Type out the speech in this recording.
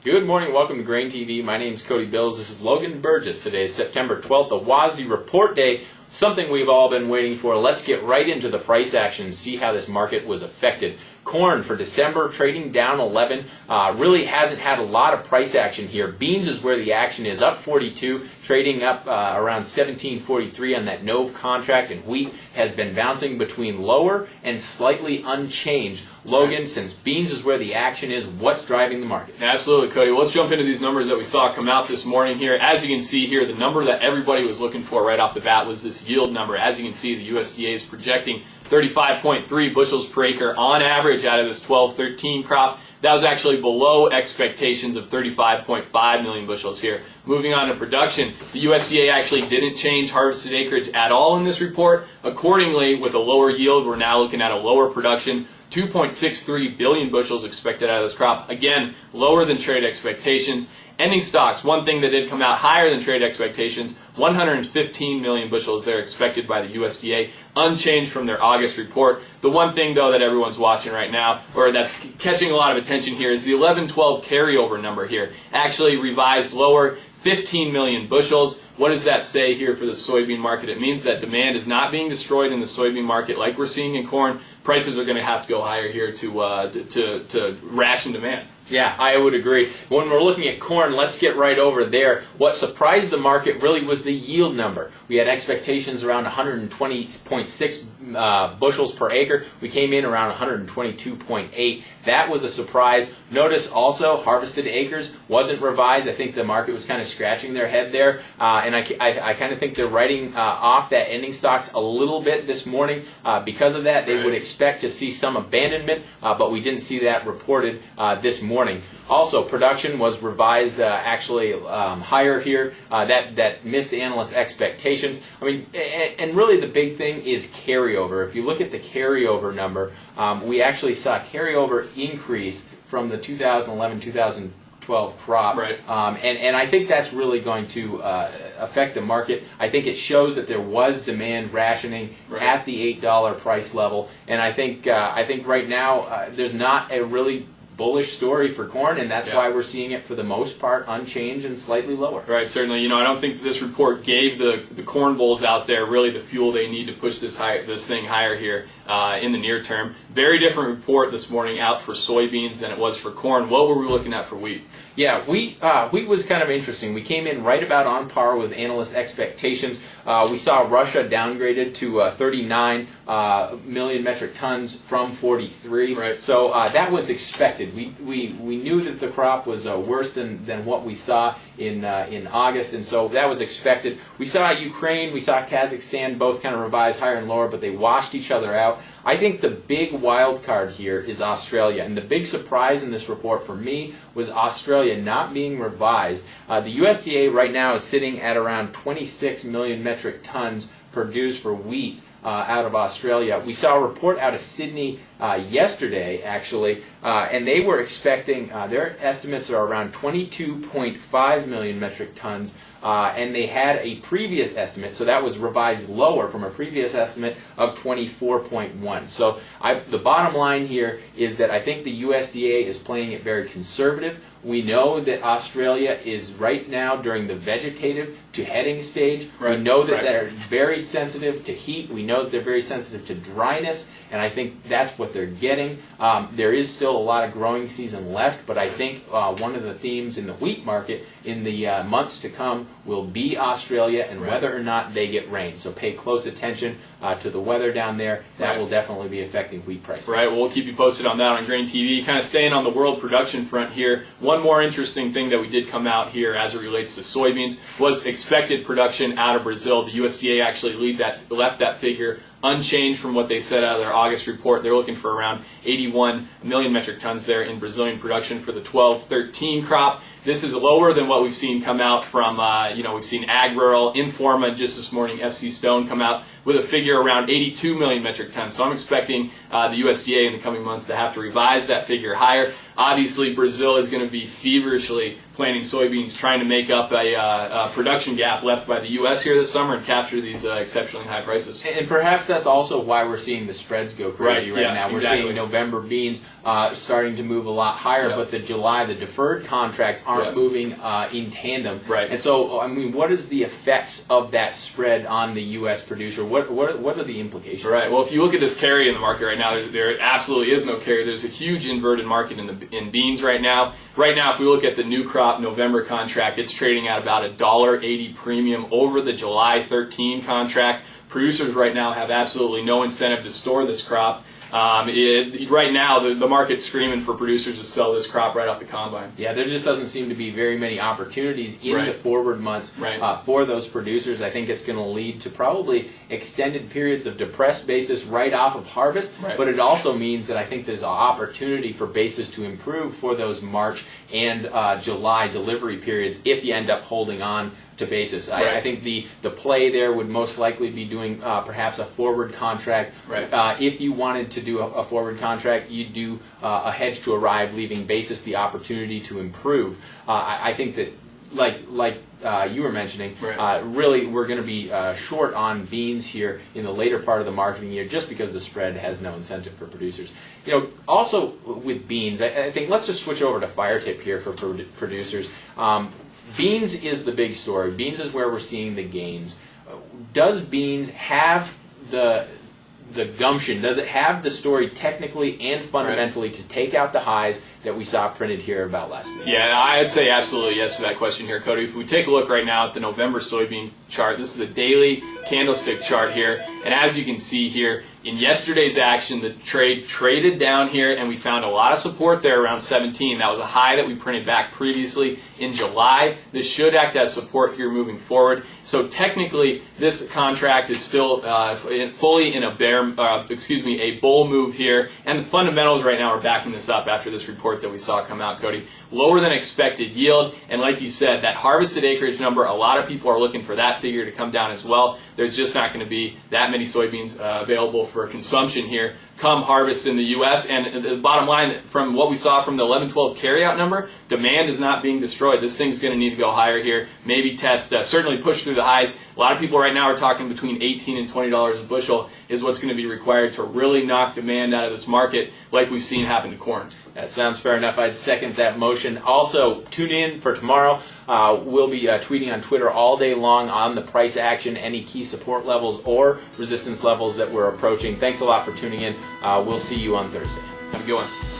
Good morning, welcome to GrainTV. My name is Cody Bills. This is Logan Burgess. Today is September 12th, the WASDE report day, something we've all been waiting for. Let's get right into the price action and see how this market was affected. Corn for December trading down 11. Really hasn't had a lot of price action here. Beans is where the action is, up 42, trading up around 17.43 on that Nove contract, and wheat has been bouncing between lower and slightly unchanged. Logan, since beans is where the action is, what's driving the market? Absolutely, Cody. Well, let's jump into these numbers that we saw come out this morning here. As you can see here, the number that everybody was looking for right off the bat was this yield number. As you can see, the USDA is projecting 35.3 bushels per acre on average out of this 12-13 crop. That was actually below expectations of 35.5 million bushels here. Moving on to production, the USDA actually didn't change harvested acreage at all in this report. Accordingly, with a lower yield, we're now looking at a lower production. 2.63 billion bushels expected out of this crop. Again, lower than trade expectations. Ending stocks, one thing that did come out higher than trade expectations, 115 million bushels they're expected by the USDA, unchanged from their August report. The one thing, though, that everyone's watching right now, or that's catching a lot of attention here, is the 11-12 carryover number here. Actually revised lower, 15 million bushels. What does that say here for the soybean market? It means that demand is not being destroyed in the soybean market like we're seeing in corn. Prices are going to have to go higher here to ration demand. Yeah, I would agree. When we're looking at corn, let's get right over there. What surprised the market really was the yield number. We had expectations around 120.6 bushels per acre. We came in around 122.8. That was a surprise. Notice also harvested acres wasn't revised. I think the market was kind of scratching their head there, and I kind of think they're writing off that ending stocks a little bit this morning. Because of that, they would expect to see some abandonment, but we didn't see that reported this morning. Also, production was revised actually higher here. That missed analyst expectations. I mean, and really the big thing is carryover. If you look at the carryover number, we actually saw carryover increase from the 2011-2012 crop, right. And I think that's really going to affect the market. I think it shows that there was demand rationing at the $8 price level, and I think right now there's not a really bullish story for corn, and that's why we're seeing it for the most part unchanged and slightly lower. Right, certainly. You know, I don't think this report gave the corn bulls out there really the fuel they need to push this thing higher here in the near term. Very different report this morning out for soybeans than it was for corn. What were we looking at for wheat? Yeah, wheat was kind of interesting. We came in right about on par with analyst expectations. We saw Russia downgraded to 39 million metric tons from 43. Right. So that was expected. We knew that the crop was worse than what we saw in August, and so that was expected. We saw Ukraine, we saw Kazakhstan both kind of revised higher and lower, but they washed each other out. I think the big wild card here is Australia, and the big surprise in this report for me was Australia not being revised. The USDA right now is sitting at around 26 million metric tons produced for wheat out of Australia. We saw a report out of Sydney yesterday, actually, and they were expecting, their estimates are around 22.5 million metric tons, and they had a previous estimate, so that was revised lower from a previous estimate of 24.1. So the bottom line here is that I think the USDA is playing it very conservative. We know that Australia is right now during the vegetative to heading stage. Right. We know that they're very sensitive to heat. We know that they're very sensitive to dryness, and I think that's what they're getting. There is still a lot of growing season left, but I think one of the themes in the wheat market in the months to come will be Australia and whether or not they get rain. So pay close attention to the weather down there. That will definitely be affecting wheat prices. Right, well, we'll keep you posted on that on GrainTV. Kind of staying on the world production front here, one more interesting thing that we did come out here as it relates to soybeans was expected production out of Brazil. The USDA actually left that figure unchanged from what they said out of their August report. They're looking for around 81 million metric tons there in Brazilian production for the 12-13 crop. This is lower than what we've seen come out from, we've seen Ag Rural, Informa just this morning, FC Stone come out with a figure around 82 million metric tons. So I'm expecting the USDA in the coming months to have to revise that figure higher. Obviously, Brazil is going to be feverishly planting soybeans, trying to make up a production gap left by the U.S. here this summer and capture these exceptionally high prices. And perhaps that's also why we're seeing the spreads go crazy right now. We're exactly. seeing November beans starting to move a lot higher, but the July, the deferred contracts aren't moving in tandem. Right. And so, I mean, what is the effects of that spread on the U.S. producer? What are the implications? Right. Well, if you look at this carry in the market right now, there absolutely is no carry. There's a huge inverted market in beans right now. Right now, if we look at the new crop November contract, it's trading at about $1.80 premium over the July 13 contract. Producers right now have absolutely no incentive to store this crop. Right now, the market's screaming for producers to sell this crop right off the combine. Yeah, there just doesn't seem to be very many opportunities in the forward months for those producers. I think it's going to lead to probably extended periods of depressed basis right off of harvest, but it also means that I think there's an opportunity for basis to improve for those March and July delivery periods if you end up holding on to basis. I think the play there would most likely be doing perhaps a forward contract. If you wanted to do a forward contract, you'd do a hedge to arrive, leaving basis the opportunity to improve. I think that, like you were mentioning, really we're going to be short on beans here in the later part of the marketing year just because the spread has no incentive for producers. You know, also with beans, I think let's just switch over to fire tip here for producers. Beans is the big story. Beans is where we're seeing the gains. Does beans have the gumption? Does it have the story technically and fundamentally to take out the highs that we saw printed here about last week? Yeah, I'd say absolutely yes to that question here, Cody. If we take a look right now at the November soybean chart, this is a daily candlestick chart here, and as you can see here, in yesterday's action, the trade traded down here, and we found a lot of support there around 17. That was a high that we printed back previously in July. This should act as support here moving forward. So technically, this contract is still fully in a bull move here, and the fundamentals right now are backing this up after this report that we saw come out, Cody. Lower than expected yield, and like you said, that harvested acreage number, a lot of people are looking for that figure to come down as well. There's just not going to be that many soybeans available for consumption here come harvest in the U.S. And the bottom line, from what we saw from the 11-12 carryout number, demand is not being destroyed. This thing's going to need to go higher here, maybe test, certainly push through the highs. A lot of people right now are talking between $18 and $20 a bushel is what's going to be required to really knock demand out of this market like we've seen happen to corn. That sounds fair enough. I'd second that motion. Also, tune in for tomorrow. We'll be tweeting on Twitter all day long on the price action, any key support levels or resistance levels that we're approaching. Thanks a lot for tuning in. We'll see you on Thursday. Have a good one.